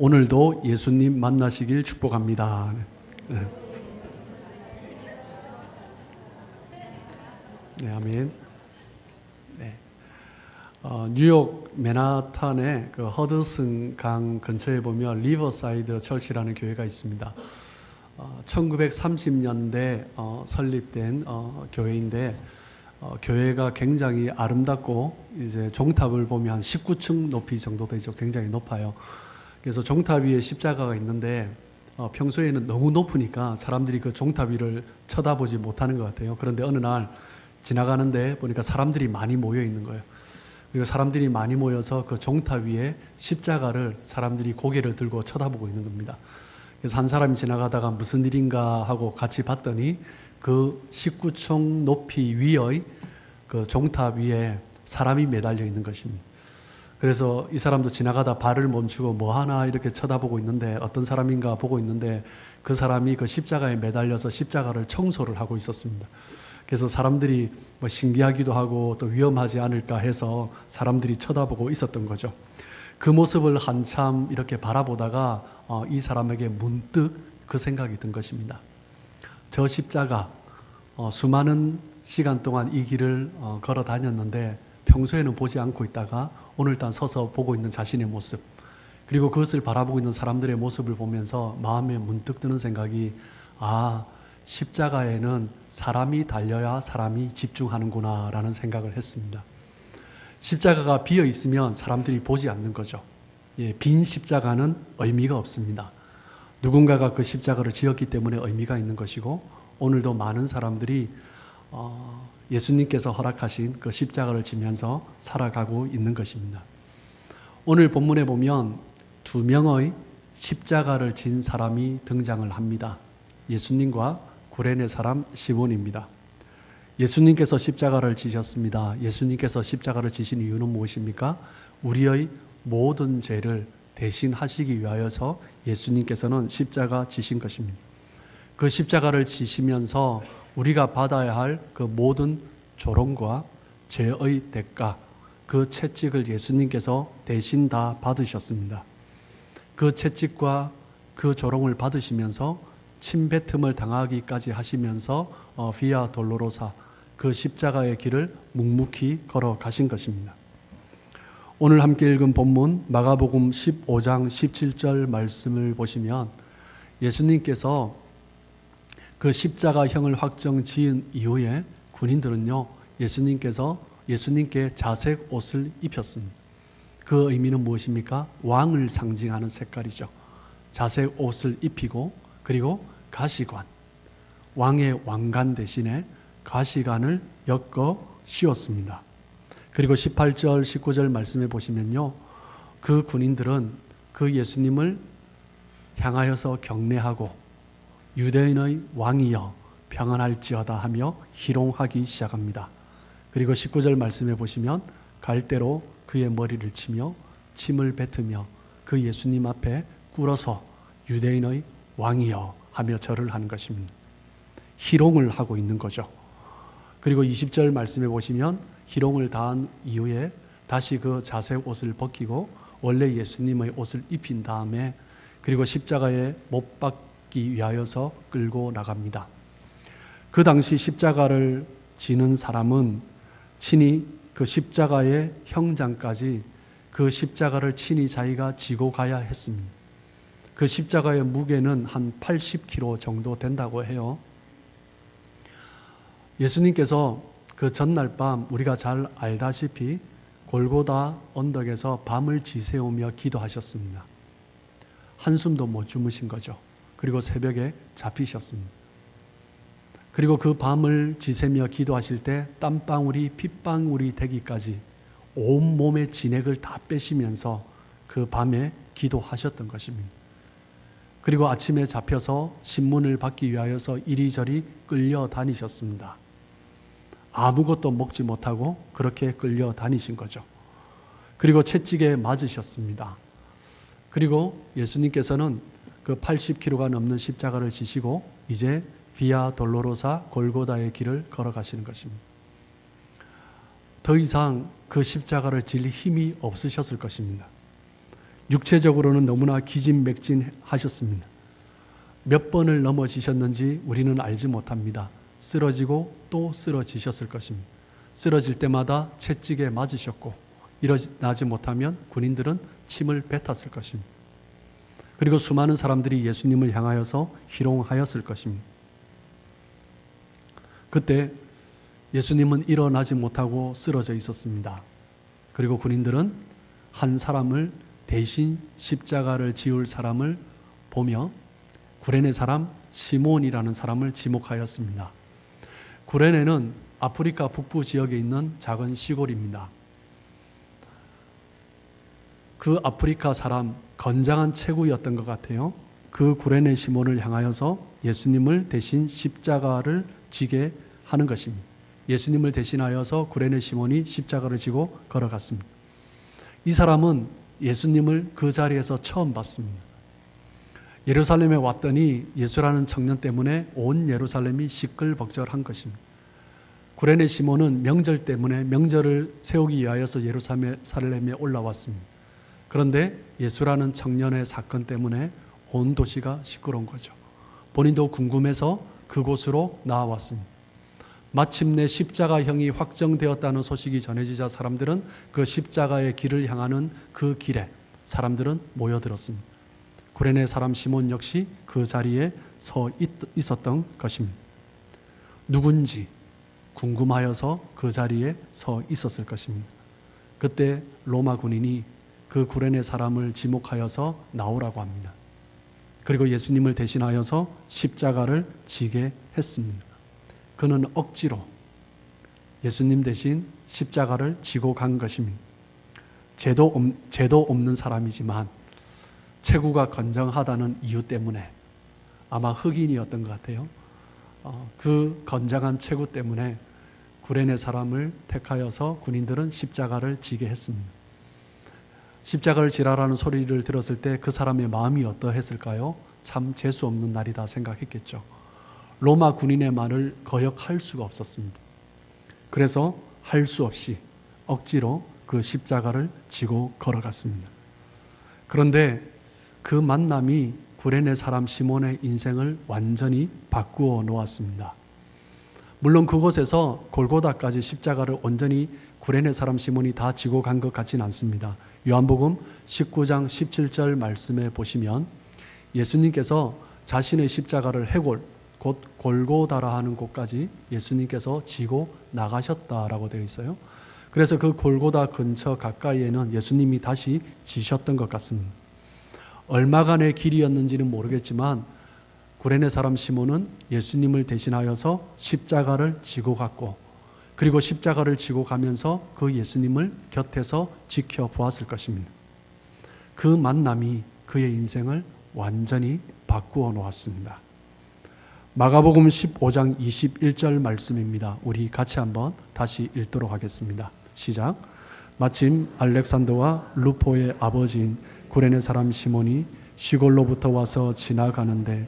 오늘도 예수님 만나시길 축복합니다. 네, 네, 아멘. 네. 뉴욕 맨하탄의 그 허드슨 강 근처에 보면 리버사이드 철치라는 교회가 있습니다. 1930년대 설립된 교회인데 교회가 굉장히 아름답고 이제 종탑을 보면 한 19층 높이 정도 되죠. 굉장히 높아요. 그래서 종탑 위에 십자가가 있는데 평소에는 너무 높으니까 사람들이 그 종탑 위를 쳐다보지 못하는 것 같아요. 그런데 어느 날 지나가는데 보니까 사람들이 많이 모여 있는 거예요. 그리고 사람들이 많이 모여서 그 종탑 위에 십자가를 사람들이 고개를 들고 쳐다보고 있는 겁니다. 그래서 한 사람이 지나가다가 무슨 일인가 하고 같이 봤더니 그 19층 높이 위의 그 종탑 위에 사람이 매달려 있는 것입니다. 그래서 이 사람도 지나가다 발을 멈추고 뭐 하나 이렇게 쳐다보고 있는데 어떤 사람인가 보고 있는데 그 사람이 그 십자가에 매달려서 십자가를 청소를 하고 있었습니다. 그래서 사람들이 뭐 신기하기도 하고 또 위험하지 않을까 해서 사람들이 쳐다보고 있었던 거죠. 그 모습을 한참 이렇게 바라보다가 이 사람에게 문득 그 생각이 든 것입니다. 저 십자가 수많은 시간 동안 이 길을 걸어 다녔는데 평소에는 보지 않고 있다가 오늘따라 서서 보고 있는 자신의 모습, 그리고 그것을 바라보고 있는 사람들의 모습을 보면서 마음에 문득 드는 생각이, 십자가에는 사람이 달려야 사람이 집중하는구나 라는 생각을 했습니다. 십자가가 비어 있으면 사람들이 보지 않는 거죠. 빈 십자가는 의미가 없습니다. 누군가가 그 십자가를 지었기 때문에 의미가 있는 것이고, 오늘도 많은 사람들이 예수님께서 허락하신 그 십자가를 지면서 살아가고 있는 것입니다. 오늘 본문에 보면 두 명의 십자가를 진 사람이 등장을 합니다. 예수님과 구레네 사람 시몬입니다. 예수님께서 십자가를 지셨습니다. 예수님께서 십자가를 지신 이유는 무엇입니까? 우리의 모든 죄를 대신하시기 위하여서 예수님께서는 십자가 지신 것입니다. 그 십자가를 지시면서 우리가 받아야 할 그 모든 조롱과 죄의 대가, 그 채찍을 예수님께서 대신 다 받으셨습니다. 그 채찍과 그 조롱을 받으시면서 침뱉음을 당하기까지 하시면서 비아 돌로로사, 그 십자가의 길을 묵묵히 걸어가신 것입니다. 오늘 함께 읽은 본문 마가복음 15장 17절 말씀을 보시면 예수님께서 그 십자가형을 확정 지은 이후에 군인들은요, 예수님께 자색 옷을 입혔습니다. 그 의미는 무엇입니까? 왕을 상징하는 색깔이죠. 자색 옷을 입히고 그리고 가시관, 왕의 왕관 대신에 가시관을 엮어 씌웠습니다. 그리고 18절 19절 말씀해 보시면요, 그 군인들은 그 예수님을 향하여서 경례하고 유대인의 왕이여 평안할지어다 하며 희롱하기 시작합니다. 그리고 19절 말씀해 보시면 갈대로 그의 머리를 치며 침을 뱉으며 그 예수님 앞에 꿇어서 유대인의 왕이여 하며 절을 하는 것입니다. 희롱을 하고 있는 거죠. 그리고 20절 말씀해 보시면 희롱을 다한 이후에 다시 그 자색 옷을 벗기고 원래 예수님의 옷을 입힌 다음에 그리고 십자가에 못 박기 위하여서 끌고 나갑니다. 그 당시 십자가를 지는 사람은 친히 그 십자가의 형장까지 그 십자가를 친히 자기가 지고 가야 했습니다. 그 십자가의 무게는 한 80kg 정도 된다고 해요. 예수님께서 그 전날 밤 우리가 잘 알다시피 골고다 언덕에서 밤을 지새우며 기도하셨습니다. 한숨도 못 주무신 거죠. 그리고 새벽에 잡히셨습니다. 그리고 그 밤을 지새며 기도하실 때 땀방울이 핏방울이 되기까지 온몸의 진액을 다 빼시면서 그 밤에 기도하셨던 것입니다. 그리고 아침에 잡혀서 신문을 받기 위하여서 이리저리 끌려다니셨습니다. 아무것도 먹지 못하고 그렇게 끌려다니신 거죠. 그리고 채찍에 맞으셨습니다. 그리고 예수님께서는 그 80kg가 넘는 십자가를 지시고 이제 비아 돌로로사 골고다의 길을 걸어가시는 것입니다. 더 이상 그 십자가를 질 힘이 없으셨을 것입니다. 육체적으로는 너무나 기진맥진하셨습니다. 몇 번을 넘어지셨는지 우리는 알지 못합니다. 쓰러지고 또 쓰러지셨을 것입니다. 쓰러질 때마다 채찍에 맞으셨고 일어나지 못하면 군인들은 침을 뱉었을 것입니다. 그리고 수많은 사람들이 예수님을 향하여서 희롱하였을 것입니다. 그때 예수님은 일어나지 못하고 쓰러져 있었습니다. 그리고 군인들은 한 사람을 대신 십자가를 지울 사람을 보며 구레네 사람 시몬이라는 사람을 지목하였습니다. 구레네는 아프리카 북부 지역에 있는 작은 시골입니다. 그 아프리카 사람 건장한 체구였던 것 같아요. 그 구레네 시몬을 향하여서 예수님을 대신 십자가를 지게 하는 것입니다. 예수님을 대신하여서 구레네 시몬이 십자가를 지고 걸어갔습니다. 이 사람은 예수님을 그 자리에서 처음 봤습니다. 예루살렘에 왔더니 예수라는 청년 때문에 온 예루살렘이 시끌벅적한 것입니다. 구레네 시몬은 명절 때문에 명절을 세우기 위하여서 예루살렘에 올라왔습니다. 그런데 예수라는 청년의 사건 때문에 온 도시가 시끄러운 거죠. 본인도 궁금해서 그곳으로 나와왔습니다. 마침내 십자가형이 확정되었다는 소식이 전해지자 사람들은 그 십자가의 길을 향하는 그 길에 사람들은 모여들었습니다. 구레네 사람 시몬 역시 그 자리에 서 있었던 것입니다. 누군지 궁금하여서 그 자리에 서 있었을 것입니다. 그때 로마 군인이 그 구레네 사람을 지목하여서 나오라고 합니다. 그리고 예수님을 대신하여서 십자가를 지게 했습니다. 그는 억지로 예수님 대신 십자가를 지고 간 것입니다. 죄도 없는 사람이지만 체구가 건장하다는 이유 때문에 아마 흑인이었던 것 같아요. 그 건장한 체구 때문에 구레네 사람을 택하여서 군인들은 십자가를 지게 했습니다. 십자가를 지라라는 소리를 들었을 때 그 사람의 마음이 어떠했을까요? 참 재수 없는 날이다 생각했겠죠. 로마 군인의 말을 거역할 수가 없었습니다. 그래서 할 수 없이 억지로 그 십자가를 지고 걸어갔습니다. 그런데 그 만남이 구레네 사람 시몬의 인생을 완전히 바꾸어 놓았습니다. 물론 그곳에서 골고다까지 십자가를 온전히 구레네 사람 시몬이 다 지고 간 것 같지는 않습니다. 요한복음 19장 17절 말씀에 보시면 예수님께서 자신의 십자가를 해골 곧 골고다라 하는 곳까지 예수님께서 지고 나가셨다라고 되어 있어요. 그래서 그 골고다 근처 가까이에는 예수님이 다시 지셨던 것 같습니다. 얼마간의 길이었는지는 모르겠지만 구레네 사람 시몬은 예수님을 대신하여서 십자가를 지고 갔고 그리고 십자가를 지고 가면서 그 예수님을 곁에서 지켜보았을 것입니다. 그 만남이 그의 인생을 완전히 바꾸어 놓았습니다. 마가복음 15장 21절 말씀입니다. 우리 같이 한번 다시 읽도록 하겠습니다. 시작. 마침 알렉산더와 루포의 아버지인 구레네 사람 시몬이 시골로부터 와서 지나가는데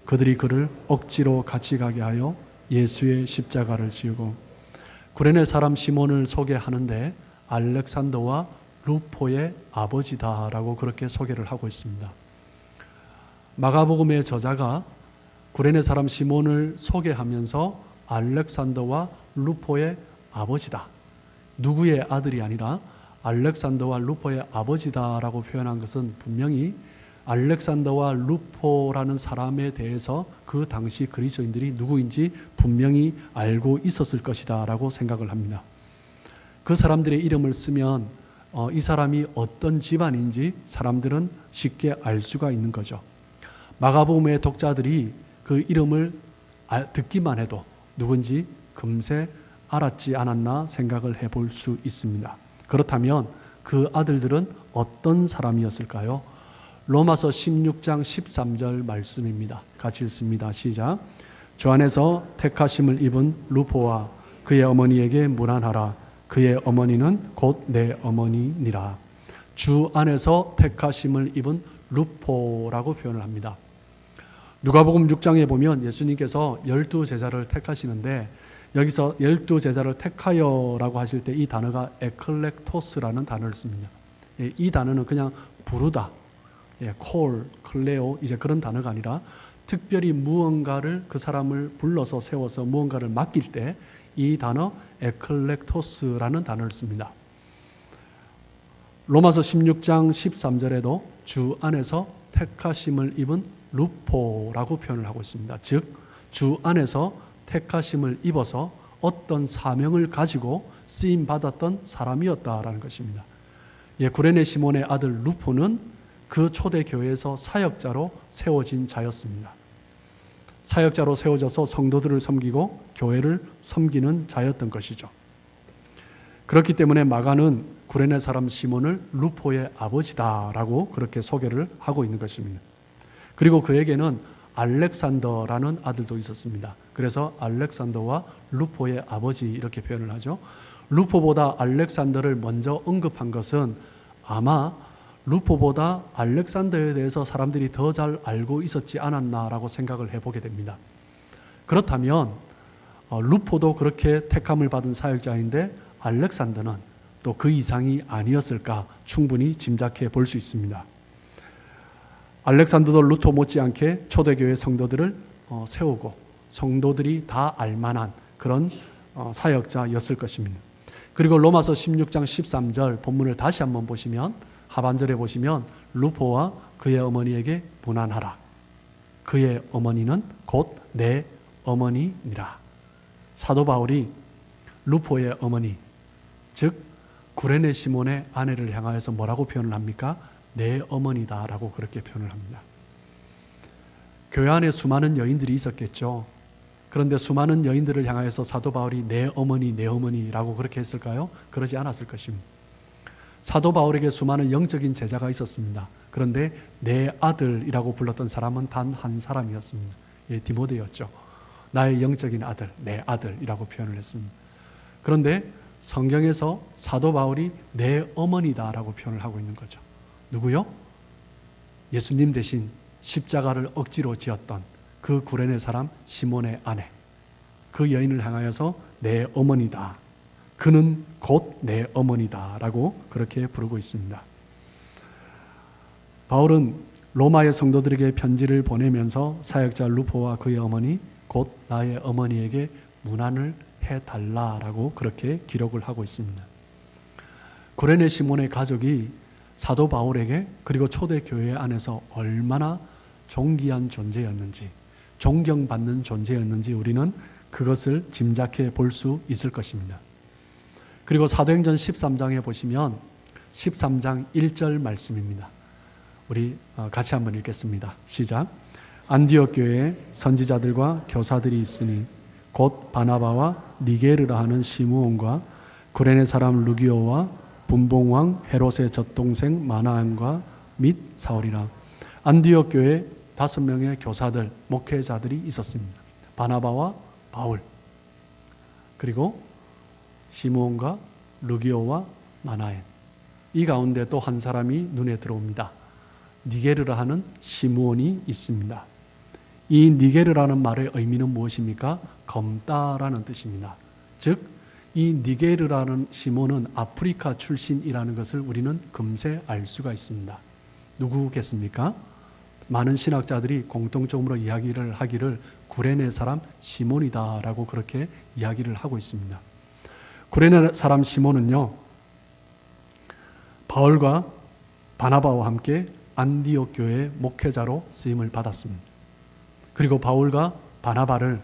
그들이 그를 억지로 같이 가게 하여 예수의 십자가를 지우고 구레네 사람 시몬을 소개하는데 알렉산더와 루포의 아버지다라고 그렇게 소개를 하고 있습니다. 마가복음의 저자가 구레네 사람 시몬을 소개하면서 알렉산더와 루포의 아버지다. 누구의 아들이 아니라 알렉산더와 루포의 아버지다라고 표현한 것은 분명히 알렉산더와 루포라는 사람에 대해서 그 당시 그리스도인들이 누구인지 분명히 알고 있었을 것이다 라고 생각을 합니다. 그 사람들의 이름을 쓰면 이 사람이 어떤 집안인지 사람들은 쉽게 알 수가 있는 거죠. 마가복음의 독자들이 그 이름을 듣기만 해도 누군지 금세 알았지 않았나 생각을 해볼 수 있습니다. 그렇다면 그 아들들은 어떤 사람이었을까요? 로마서 16장 13절 말씀입니다. 같이 읽습니다. 시작. 주 안에서 택하심을 입은 루포와 그의 어머니에게 문안하라. 그의 어머니는 곧 내 어머니니라. 주 안에서 택하심을 입은 루포라고 표현을 합니다. 누가복음 6장에 보면 예수님께서 12제자를 택하시는데 여기서 12제자를 택하여라고 하실 때 이 단어가 에클렉토스라는 단어를 씁니다. 이 단어는 그냥 부르다, 콜, 클레오 이제 그런 단어가 아니라 특별히 무언가를 그 사람을 불러서 세워서 무언가를 맡길 때 이 단어 에클렉토스라는 단어를 씁니다. 로마서 16장 13절에도 주 안에서 택하심을 입은 루포라고 표현을 하고 있습니다. 즉, 주 안에서 택하심을 입어서 어떤 사명을 가지고 쓰임받았던 사람이었다라는 것입니다. 구레네 시몬의 아들 루포는 그 초대교회에서 사역자로 세워진 자였습니다. 사역자로 세워져서 성도들을 섬기고 교회를 섬기는 자였던 것이죠. 그렇기 때문에 마가는 구레네 사람 시몬을 루포의 아버지다라고 그렇게 소개를 하고 있는 것입니다. 그리고 그에게는 알렉산더라는 아들도 있었습니다. 그래서 알렉산더와 루포의 아버지 이렇게 표현을 하죠. 루포보다 알렉산더를 먼저 언급한 것은 아마 루포보다 알렉산더에 대해서 사람들이 더 잘 알고 있었지 않았나라고 생각을 해보게 됩니다. 그렇다면 루포도 그렇게 택함을 받은 사역자인데 알렉산더는 또 그 이상이 아니었을까 충분히 짐작해 볼 수 있습니다. 알렉산더도 루토 못지않게 초대교회 성도들을 세우고 성도들이 다 알만한 그런 사역자였을 것입니다. 그리고 로마서 16장 13절 본문을 다시 한번 보시면 하반절에 보시면 루포와 그의 어머니에게 문안하라. 그의 어머니는 곧 내 어머니니라. 사도 바울이 루포의 어머니, 즉 구레네 시몬의 아내를 향하여서 뭐라고 표현을 합니까? 내 어머니다라고 그렇게 표현을 합니다. 교회 안에 수많은 여인들이 있었겠죠. 그런데 수많은 여인들을 향하여서 사도 바울이 내 어머니라고 그렇게 했을까요? 그러지 않았을 것입니다. 사도 바울에게 수많은 영적인 제자가 있었습니다. 그런데 내 아들이라고 불렀던 사람은 단 한 사람이었습니다. 디모데였죠. 나의 영적인 아들, 내 아들이라고 표현을 했습니다. 그런데 성경에서 사도 바울이 내 어머니다라고 표현을 하고 있는 거죠. 누구요? 예수님 대신 십자가를 억지로 지었던 그 구레네 사람 시몬의 아내, 그 여인을 향하여서 내 어머니다. 그는 곧 내 어머니다 라고 그렇게 부르고 있습니다. 바울은 로마의 성도들에게 편지를 보내면서 사역자 루포와 그의 어머니 곧 나의 어머니에게 문안을 해달라라고 그렇게 기록을 하고 있습니다. 구레네 시몬의 가족이 사도 바울에게 그리고 초대교회 안에서 얼마나 존귀한 존재였는지 존경받는 존재였는지 우리는 그것을 짐작해 볼 수 있을 것입니다. 그리고 사도행전 13장에 보시면 13장 1절 말씀입니다. 우리 같이 한번 읽겠습니다. 시작. 안디옥 교회에 선지자들과 교사들이 있으니 곧 바나바와 니게르라 하는 시므온과 구레네 사람 루기오와 분봉왕 헤롯의 젖동생 마나안과 및 사울이라. 안디옥 교회에 5명의 교사들, 목회자들이 있었습니다. 바나바와 바울, 그리고 시므온과 루기오와 마나엔. 이 가운데 또 한 사람이 눈에 들어옵니다. 니게르라 하는 시므온이 있습니다. 이 니게르라는 말의 의미는 무엇입니까? 검다라는 뜻입니다. 즉, 이 니게르라는 시몬은 아프리카 출신이라는 것을 우리는 금세 알 수가 있습니다. 누구겠습니까? 많은 신학자들이 공통적으로 이야기를 하기를 구레네 사람 시몬이다라고 그렇게 이야기를 하고 있습니다. 구레네 사람 시몬은요, 바울과 바나바와 함께 안디옥 교회의 목회자로 쓰임을 받았습니다. 그리고 바울과 바나바를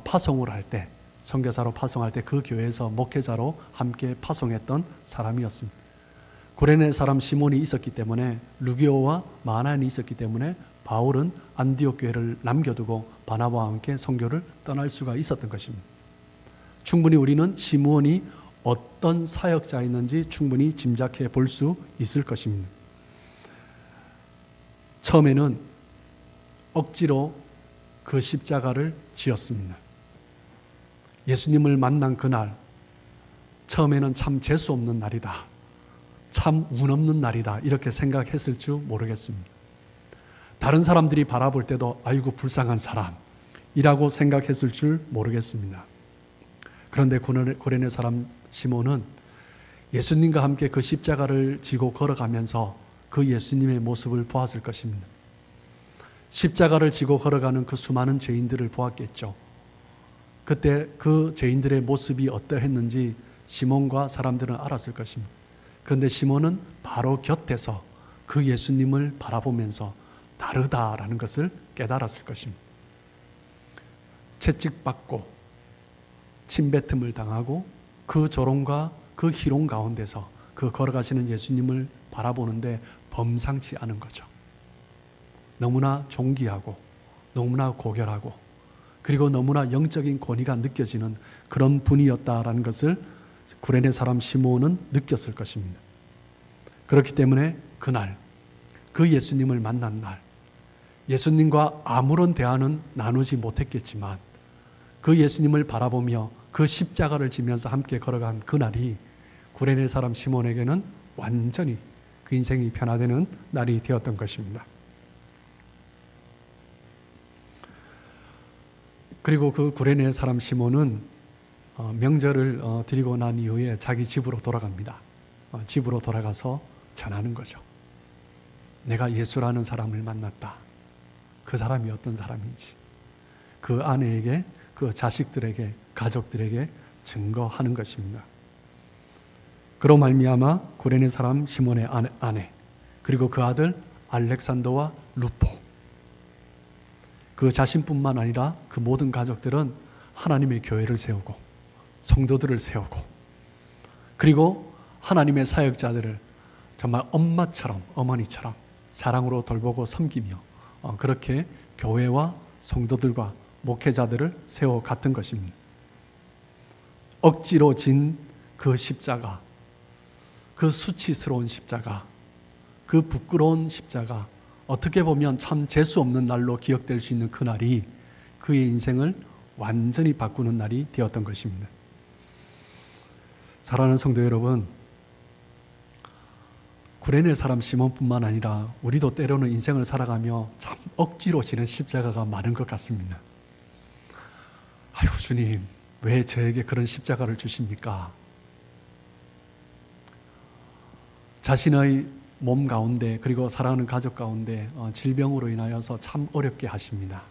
파송을 할 때, 선교사로 파송할 때 그 교회에서 목회자로 함께 파송했던 사람이었습니다. 구레네 사람 시몬이 있었기 때문에, 루기오와 마나엔이 있었기 때문에 바울은 안디옥 교회를 남겨두고 바나바와 함께 선교를 떠날 수가 있었던 것입니다. 충분히 우리는 시므온이 어떤 사역자였는지 충분히 짐작해 볼 수 있을 것입니다. 처음에는 억지로 그 십자가를 지었습니다. 예수님을 만난 그날, 처음에는 참 재수 없는 날이다, 참 운 없는 날이다 이렇게 생각했을 줄 모르겠습니다. 다른 사람들이 바라볼 때도 아이고 불쌍한 사람이라고 생각했을 줄 모르겠습니다. 그런데 구레네 사람 시몬은 예수님과 함께 그 십자가를 지고 걸어가면서 그 예수님의 모습을 보았을 것입니다. 십자가를 지고 걸어가는 그 수많은 죄인들을 보았겠죠. 그때 그 죄인들의 모습이 어떠했는지 시몬과 사람들은 알았을 것입니다. 그런데 시몬은 바로 곁에서 그 예수님을 바라보면서 다르다라는 것을 깨달았을 것입니다. 채찍받고 침뱉음을 당하고 그 조롱과 그 희롱 가운데서 그 걸어가시는 예수님을 바라보는데 범상치 않은 거죠. 너무나 존귀하고 너무나 고결하고 그리고 너무나 영적인 권위가 느껴지는 그런 분이었다라는 것을 구레네 사람 시몬은 느꼈을 것입니다. 그렇기 때문에 그날 그 예수님을 만난 날 예수님과 아무런 대화는 나누지 못했겠지만 그 예수님을 바라보며 그 십자가를 지면서 함께 걸어간 그날이 구레네 사람 시몬에게는 완전히 그 인생이 변화되는 날이 되었던 것입니다. 그리고 그 구레네 사람 시몬은 명절을 드리고 난 이후에 자기 집으로 돌아갑니다. 집으로 돌아가서 전하는 거죠. 내가 예수라는 사람을 만났다. 그 사람이 어떤 사람인지 그 아내에게 그 자식들에게 가족들에게 증거하는 것입니다. 그로 말미암아 구레네 사람 시몬의 아내 그리고 그 아들 알렉산더와 루포 그 자신뿐만 아니라 그 모든 가족들은 하나님의 교회를 세우고 성도들을 세우고 그리고 하나님의 사역자들을 정말 엄마처럼 어머니처럼 사랑으로 돌보고 섬기며 그렇게 교회와 성도들과 목회자들을 세워갔던 것입니다. 억지로 진 그 십자가, 그 수치스러운 십자가, 그 부끄러운 십자가, 어떻게 보면 참 재수 없는 날로 기억될 수 있는 그날이 그의 인생을 완전히 바꾸는 날이 되었던 것입니다. 사랑하는 성도 여러분, 구레네 사람 시몬뿐만 아니라 우리도 때로는 인생을 살아가며 참 억지로 지는 십자가가 많은 것 같습니다. 아이고 주님, 왜 저에게 그런 십자가를 주십니까? 자신의 몸 가운데 그리고 사랑하는 가족 가운데 질병으로 인하여서 참 어렵게 하십니다.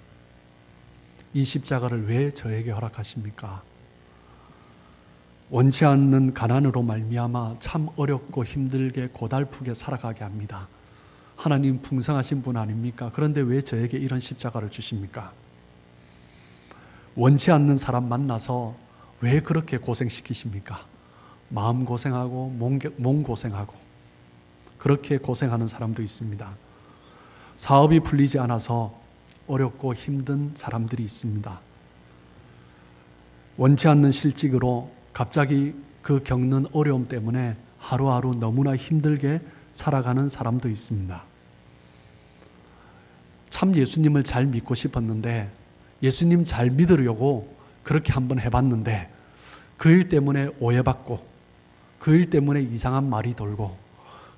이 십자가를 왜 저에게 허락하십니까? 원치 않는 가난으로 말미암아 참 어렵고 힘들게 고달프게 살아가게 합니다. 하나님 풍성하신 분 아닙니까? 그런데 왜 저에게 이런 십자가를 주십니까? 원치 않는 사람 만나서 왜 그렇게 고생시키십니까? 마음 고생하고 몸 고생하고 그렇게 고생하는 사람도 있습니다. 사업이 풀리지 않아서 어렵고 힘든 사람들이 있습니다. 원치 않는 실직으로 갑자기 그 겪는 어려움 때문에 하루하루 너무나 힘들게 살아가는 사람도 있습니다. 참 예수님을 잘 믿고 싶었는데 예수님 잘 믿으려고 그렇게 한번 해봤는데 그 일 때문에 오해받고 그 일 때문에 이상한 말이 돌고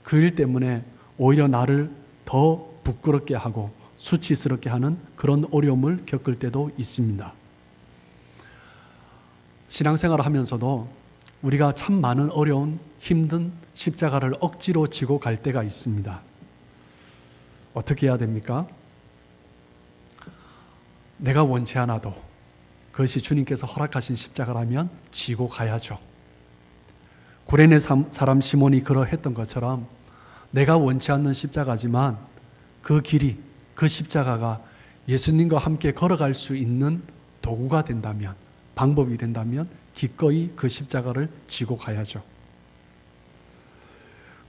그 일 때문에 오히려 나를 더 부끄럽게 하고 수치스럽게 하는 그런 어려움을 겪을 때도 있습니다. 신앙생활을 하면서도 우리가 참 많은 어려운 힘든 십자가를 억지로 지고 갈 때가 있습니다. 어떻게 해야 됩니까? 내가 원치 않아도 그것이 주님께서 허락하신 십자가라면 지고 가야죠. 구레네 사람 시몬이 그러했던 것처럼 내가 원치 않는 십자가지만 그 길이, 그 십자가가 예수님과 함께 걸어갈 수 있는 도구가 된다면, 방법이 된다면 기꺼이 그 십자가를 지고 가야죠.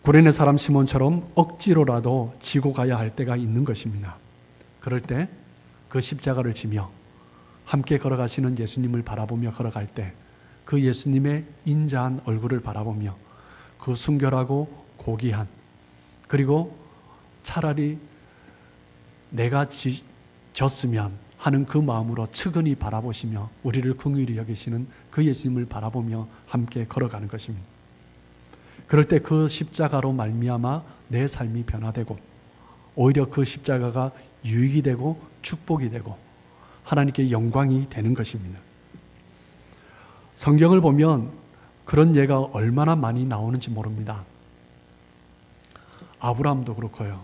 구레네 사람 시몬처럼 억지로라도 지고 가야 할 때가 있는 것입니다. 그럴 때 그 십자가를 지며 함께 걸어가시는 예수님을 바라보며 걸어갈 때 그 예수님의 인자한 얼굴을 바라보며 그 순결하고 고귀한 그리고 차라리 내가 졌으면 하는 그 마음으로 측은히 바라보시며 우리를 긍휼히 여기시는 그 예수님을 바라보며 함께 걸어가는 것입니다. 그럴 때 그 십자가로 말미암아 내 삶이 변화되고 오히려 그 십자가가 유익이 되고 축복이 되고 하나님께 영광이 되는 것입니다. 성경을 보면 그런 예가 얼마나 많이 나오는지 모릅니다. 아브라함도 그렇고요.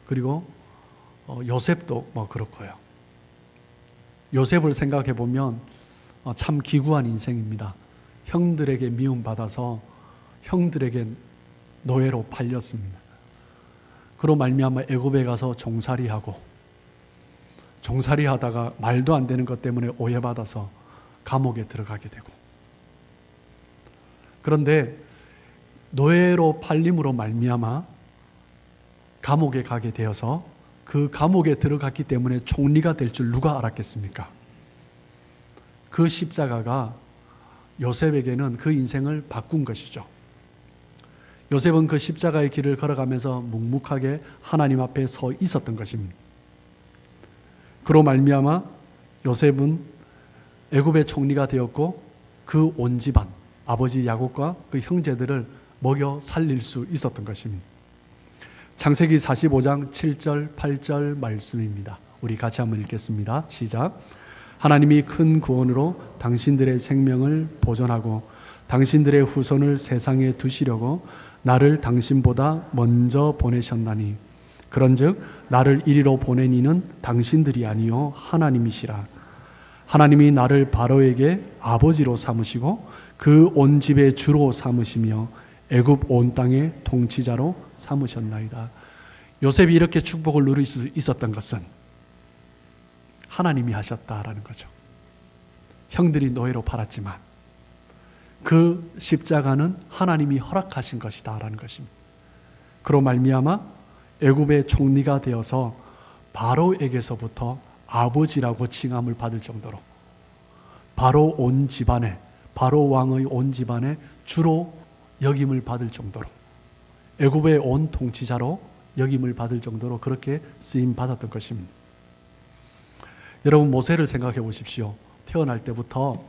그리고 요셉도 뭐 그렇고요. 요셉을 생각해 보면 참 기구한 인생입니다. 형들에게 미움받아서 형들에게 노예로 팔렸습니다. 그로 말미암아 애굽에 가서 종살이하고 종살이하다가 말도 안 되는 것 때문에 오해받아서 감옥에 들어가게 되고, 그런데 노예로 팔림으로 말미암아 감옥에 가게 되어서 그 감옥에 들어갔기 때문에 총리가 될 줄 누가 알았겠습니까? 그 십자가가 요셉에게는 그 인생을 바꾼 것이죠. 요셉은 그 십자가의 길을 걸어가면서 묵묵하게 하나님 앞에 서 있었던 것입니다. 그로 말미암아 요셉은 애굽의 총리가 되었고 그 온 집안, 아버지 야곱과 그 형제들을 먹여 살릴 수 있었던 것입니다. 창세기 45장 7절 8절 말씀입니다. 우리 같이 한번 읽겠습니다. 시작. 하나님이 큰 구원으로 당신들의 생명을 보존하고 당신들의 후손을 세상에 두시려고 나를 당신보다 먼저 보내셨나니 그런즉 나를 이리로 보낸 이는 당신들이 아니요 하나님이시라. 하나님이 나를 바로에게 아버지로 삼으시고 그 온 집의 주로 삼으시며 애굽 온 땅의 통치자로 삼으셨나이다. 요셉이 이렇게 축복을 누릴 수 있었던 것은 하나님이 하셨다라는 거죠. 형들이 노예로 팔았지만 그 십자가는 하나님이 허락하신 것이다라는 것입니다. 그로 말미암아 애굽의 총리가 되어서 바로에게서부터 아버지라고 칭함을 받을 정도로 바로 온 집안에, 바로 왕의 온 집안에 주로 역임을 받을 정도로 애굽의 온 통치자로 역임을 받을 정도로 그렇게 쓰임 받았던 것입니다. 여러분, 모세를 생각해 보십시오. 태어날 때부터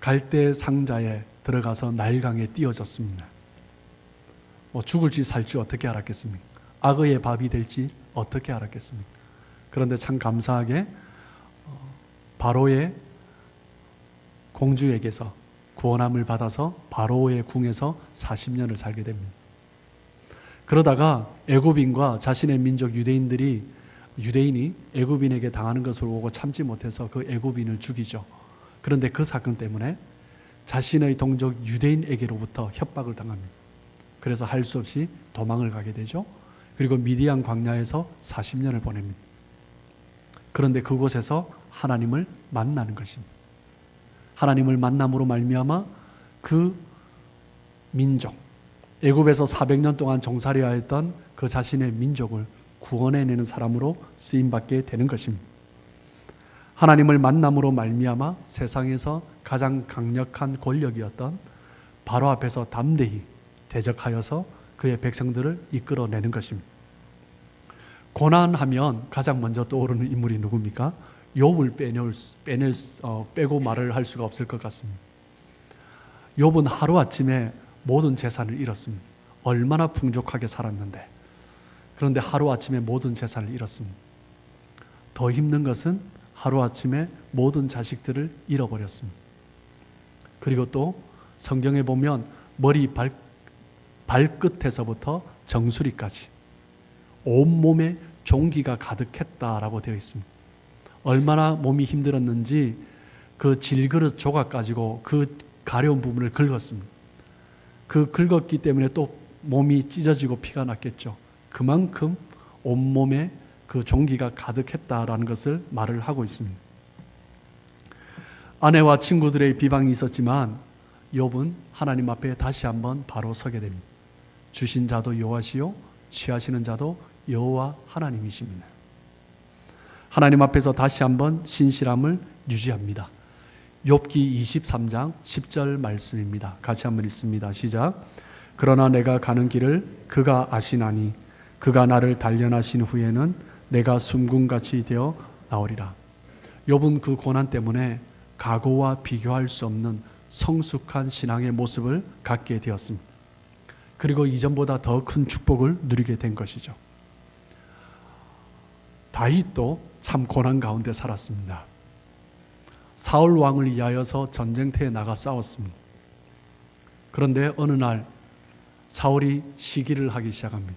갈대 상자에 들어가서 나일강에 띄어졌습니다. 죽을지 살지 어떻게 알았겠습니까? 악어의 밥이 될지 어떻게 알았겠습니까? 그런데 참 감사하게 바로의 공주에게서 구원함을 받아서 바로의 궁에서 40년을 살게 됩니다. 그러다가 애굽인과 자신의 민족 유대인이 애굽인에게 당하는 것을 보고 참지 못해서 그 애굽인을 죽이죠. 그런데 그 사건 때문에 자신의 동족 유대인에게로부터 협박을 당합니다. 그래서 할 수 없이 도망을 가게 되죠. 그리고 미디안 광야에서 40년을 보냅니다. 그런데 그곳에서 하나님을 만나는 것입니다. 하나님을 만남으로 말미암아 그 민족, 애굽에서 400년 동안 종살이하였던 그 자신의 민족을 구원해내는 사람으로 쓰임받게 되는 것입니다. 하나님을 만남으로 말미암아 세상에서 가장 강력한 권력이었던 바로 앞에서 담대히 대적하여서 그의 백성들을 이끌어내는 것입니다. 고난하면 가장 먼저 떠오르는 인물이 누굽니까? 욥을 빼고 말을 할 수가 없을 것 같습니다. 욥은 하루아침에 모든 재산을 잃었습니다. 얼마나 풍족하게 살았는데, 그런데 하루아침에 모든 재산을 잃었습니다. 더 힘든 것은 하루아침에 모든 자식들을 잃어버렸습니다. 그리고 또 성경에 보면 머리 발끝에서부터 정수리까지 온몸에 종기가 가득했다라고 되어 있습니다. 얼마나 몸이 힘들었는지 그 질그릇 조각 가지고 그 가려운 부분을 긁었습니다. 그 긁었기 때문에 또 몸이 찢어지고 피가 났겠죠. 그만큼 온몸에 그 종기가 가득했다라는 것을 말을 하고 있습니다. 아내와 친구들의 비방이 있었지만 욥은 하나님 앞에 다시 한번 바로 서게 됩니다. 주신 자도 여호와시요 취하시는 자도 여호와 하나님이십니다. 하나님 앞에서 다시 한번 신실함을 유지합니다. 욥기 23장 10절 말씀입니다. 같이 한번 읽습니다. 시작. 그러나 내가 가는 길을 그가 아시나니 그가 나를 단련하신 후에는 내가 숨군같이 되어 나오리라. 욥은 그 고난 때문에 과거와 비교할 수 없는 성숙한 신앙의 모습을 갖게 되었습니다. 그리고 이전보다 더 큰 축복을 누리게 된 것이죠. 다윗도 참 고난 가운데 살았습니다. 사울 왕을 위하여서 전쟁터에 나가 싸웠습니다. 그런데 어느 날 사울이 시기를 하기 시작합니다.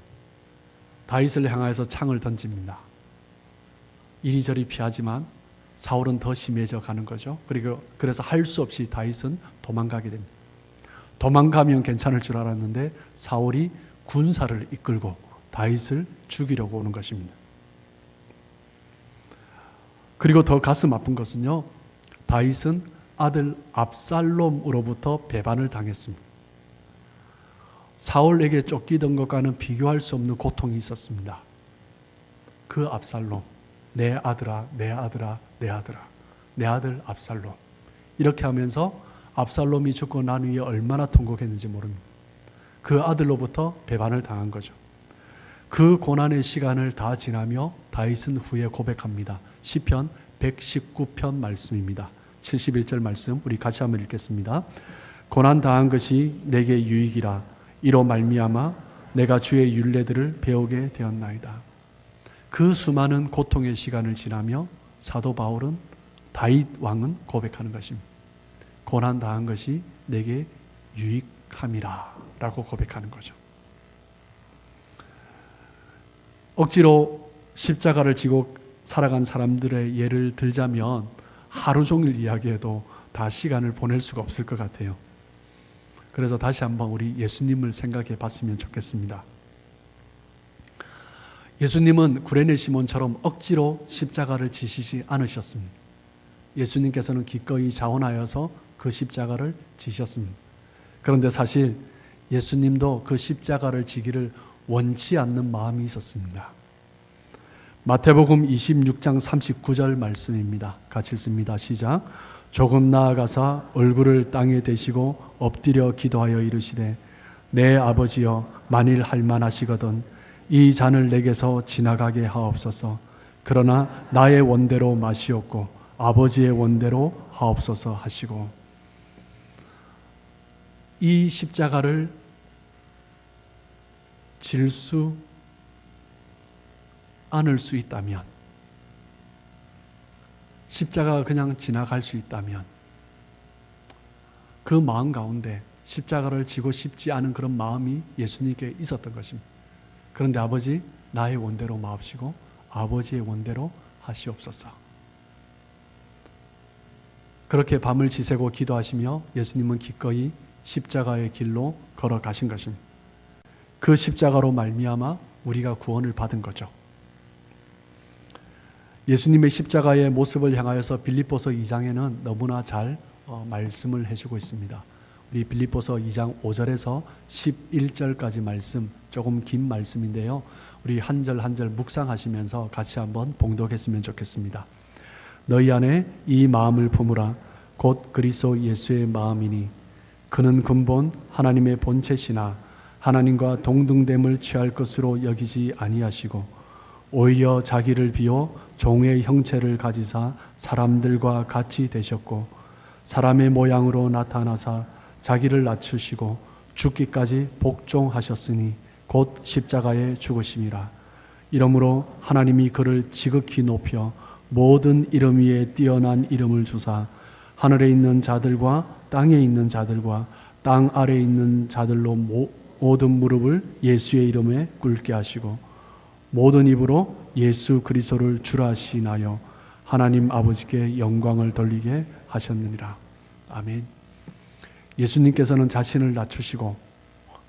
다윗을 향해서 창을 던집니다. 이리저리 피하지만 사울은 더 심해져 가는 거죠. 그리고 그래서 할 수 없이 다윗은 도망가게 됩니다. 도망가면 괜찮을 줄 알았는데 사울이 군사를 이끌고 다윗을 죽이려고 오는 것입니다. 그리고 더 가슴 아픈 것은요, 다윗은 아들 압살롬으로부터 배반을 당했습니다. 사울에게 쫓기던 것과는 비교할 수 없는 고통이 있었습니다. 그 압살롬, 내 아들아, 내 아들아, 내 아들아, 내 아들 압살롬. 이렇게 하면서 압살롬이 죽고 난 후에 얼마나 통곡했는지 모릅니다. 그 아들로부터 배반을 당한 거죠. 그 고난의 시간을 다 지나며 다윗은 후에 고백합니다. 시편 119편 말씀입니다. 71절 말씀 우리 같이 한번 읽겠습니다. 고난 당한 것이 내게 유익이라 이로 말미암아 내가 주의 율례들을 배우게 되었나이다. 그 수많은 고통의 시간을 지나며 사도 바울은 다윗 왕은 고백하는 것입니다. 고난 당한 것이 내게 유익함이라 라고 고백하는 거죠. 억지로 십자가를 지고 살아간 사람들의 예를 들자면 하루 종일 이야기해도 다 시간을 보낼 수가 없을 것 같아요. 그래서 다시 한번 우리 예수님을 생각해 봤으면 좋겠습니다. 예수님은 구레네 시몬처럼 억지로 십자가를 지시지 않으셨습니다. 예수님께서는 기꺼이 자원하여서 그 십자가를 지셨습니다. 그런데 사실 예수님도 그 십자가를 지기를 원치 않는 마음이 있었습니다. 마태복음 26장 39절 말씀입니다. 같이 읽습니다. 시작. 조금 나아가사 얼굴을 땅에 대시고 엎드려 기도하여 이르시되 내 아버지여 만일 할만하시거든 이 잔을 내게서 지나가게 하옵소서. 그러나 나의 원대로 마시옵고 아버지의 원대로 하옵소서 하시고, 이 십자가를 질 수 않을 수 있다면, 십자가가 그냥 지나갈 수 있다면 그 마음 가운데 십자가를 지고 싶지 않은 그런 마음이 예수님께 있었던 것입니다. 그런데 아버지 나의 원대로 마옵시고 아버지의 원대로 하시옵소서. 그렇게 밤을 지새고 기도하시며 예수님은 기꺼이 십자가의 길로 걸어가신 것입니다. 그 십자가로 말미암아 우리가 구원을 받은 거죠. 예수님의 십자가의 모습을 향하여서 빌립보서 2장에는 너무나 잘 말씀을 해주고 있습니다. 우리 빌립보서 2장 5절에서 11절까지 말씀, 조금 긴 말씀인데요. 우리 한 절 한 절 묵상하시면서 같이 한번 봉독했으면 좋겠습니다. 너희 안에 이 마음을 품으라. 곧 그리스도 예수의 마음이니 그는 근본 하나님의 본체시나 하나님과 동등됨을 취할 것으로 여기지 아니하시고 오히려 자기를 비워 종의 형체를 가지사 사람들과 같이 되셨고 사람의 모양으로 나타나사 자기를 낮추시고 죽기까지 복종하셨으니 곧 십자가에 죽으심이라. 이러므로 하나님이 그를 지극히 높여 모든 이름 위에 뛰어난 이름을 주사 하늘에 있는 자들과 땅에 있는 자들과 땅 아래에 있는 자들로 모든 무릎을 예수의 이름에 꿇게 하시고 모든 입으로 예수 그리스도를 주라 시인하여 하나님 아버지께 영광을 돌리게 하셨느니라. 아멘. 예수님께서는 자신을 낮추시고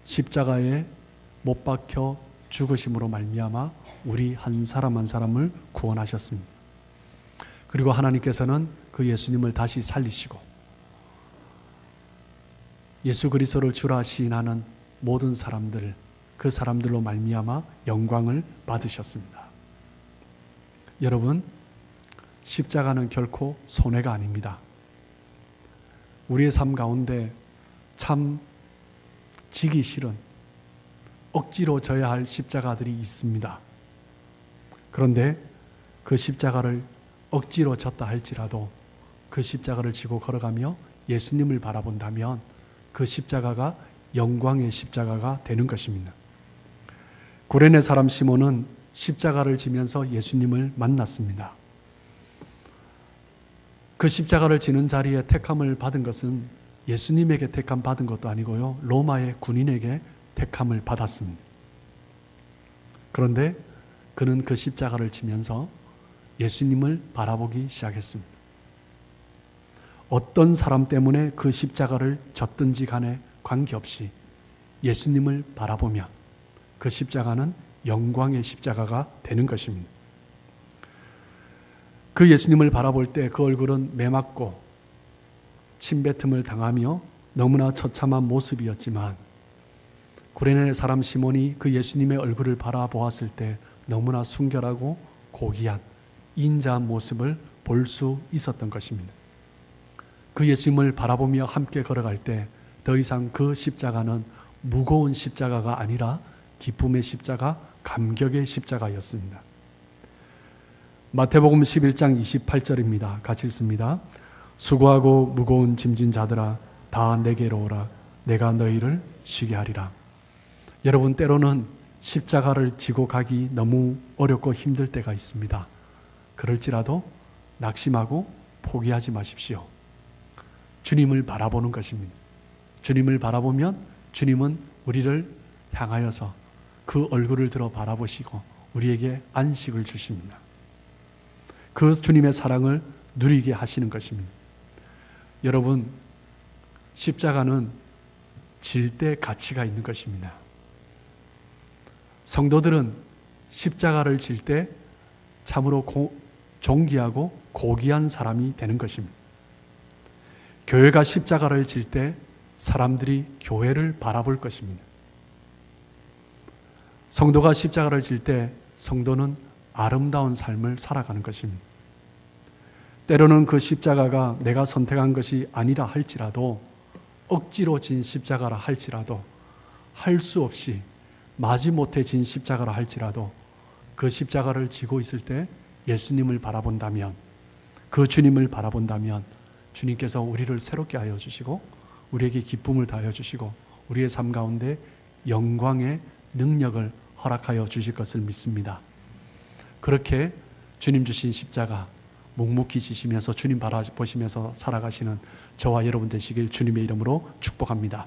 십자가에 못 박혀 죽으심으로 말미암아 우리 한 사람 한 사람을 구원하셨습니다. 그리고 하나님께서는 그 예수님을 다시 살리시고 예수 그리스도를 주라 시인하는 모든 사람들, 그 사람들로 말미암아 영광을 받으셨습니다. 여러분, 십자가는 결코 손해가 아닙니다. 우리의 삶 가운데 참 지기 싫은 억지로 져야 할 십자가들이 있습니다. 그런데 그 십자가를 억지로 졌다 할지라도 그 십자가를 지고 걸어가며 예수님을 바라본다면 그 십자가가 영광의 십자가가 되는 것입니다. 구레네 사람 시몬은 십자가를 지면서 예수님을 만났습니다. 그 십자가를 지는 자리에 택함을 받은 것은 예수님에게 택함 받은 것도 아니고요. 로마의 군인에게 택함을 받았습니다. 그런데 그는 그 십자가를 지면서 예수님을 바라보기 시작했습니다. 어떤 사람 때문에 그 십자가를 졌든지 간에 관계없이 예수님을 바라보면 그 십자가는 영광의 십자가가 되는 것입니다. 그 예수님을 바라볼 때 그 얼굴은 매맞고 침뱉음을 당하며 너무나 처참한 모습이었지만 구레네 사람 시몬이 그 예수님의 얼굴을 바라보았을 때 너무나 순결하고 고귀한 인자한 모습을 볼 수 있었던 것입니다. 그 예수님을 바라보며 함께 걸어갈 때 더 이상 그 십자가는 무거운 십자가가 아니라 기쁨의 십자가, 감격의 십자가였습니다. 마태복음 11장 28절입니다. 같이 읽습니다. 수고하고 무거운 짐진 자들아 다 내게로 오라. 내가 너희를 쉬게 하리라. 여러분, 때로는 십자가를 지고 가기 너무 어렵고 힘들 때가 있습니다. 그럴지라도 낙심하고 포기하지 마십시오. 주님을 바라보는 것입니다. 주님을 바라보면 주님은 우리를 향하여서 그 얼굴을 들어 바라보시고 우리에게 안식을 주십니다. 그 주님의 사랑을 누리게 하시는 것입니다. 여러분, 십자가는 질 때 가치가 있는 것입니다. 성도들은 십자가를 질 때 참으로 존귀하고 고귀한 사람이 되는 것입니다. 교회가 십자가를 질 때 사람들이 교회를 바라볼 것입니다. 성도가 십자가를 질 때 성도는 아름다운 삶을 살아가는 것입니다. 때로는 그 십자가가 내가 선택한 것이 아니라 할지라도 억지로 진 십자가라 할지라도 할 수 없이 마지못해 진 십자가라 할지라도 그 십자가를 지고 있을 때 예수님을 바라본다면 그 주님을 바라본다면 주님께서 우리를 새롭게 하여 주시고 우리에게 기쁨을 다하여 주시고 우리의 삶 가운데 영광의 능력을 허락하여 주실 것을 믿습니다. 그렇게 주님 주신 십자가 묵묵히 지시면서 주님 바라보시면서 살아가시는 저와 여러분 되시길 주님의 이름으로 축복합니다.